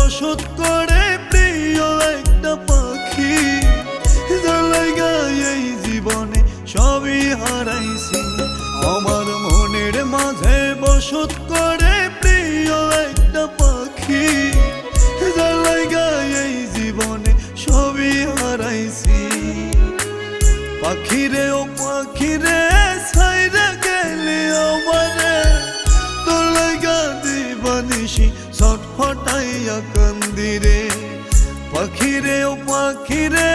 বসত করে প্রিয় একটা পাখি, যার লাগায় এই জীবনে সবই হারাইছি। আমার মনের মাঝে বসত করে প্রিয় একটা পাখি, যার লাগায় এই জীবনে সবই হারাইছি। পাখিরে ও পাখিরে ছাইরা গেলে আমারে, তোর লাগা দিবানিশি ছটফটাইয়া কান্দিরে। পাখিরে ও পাখিরে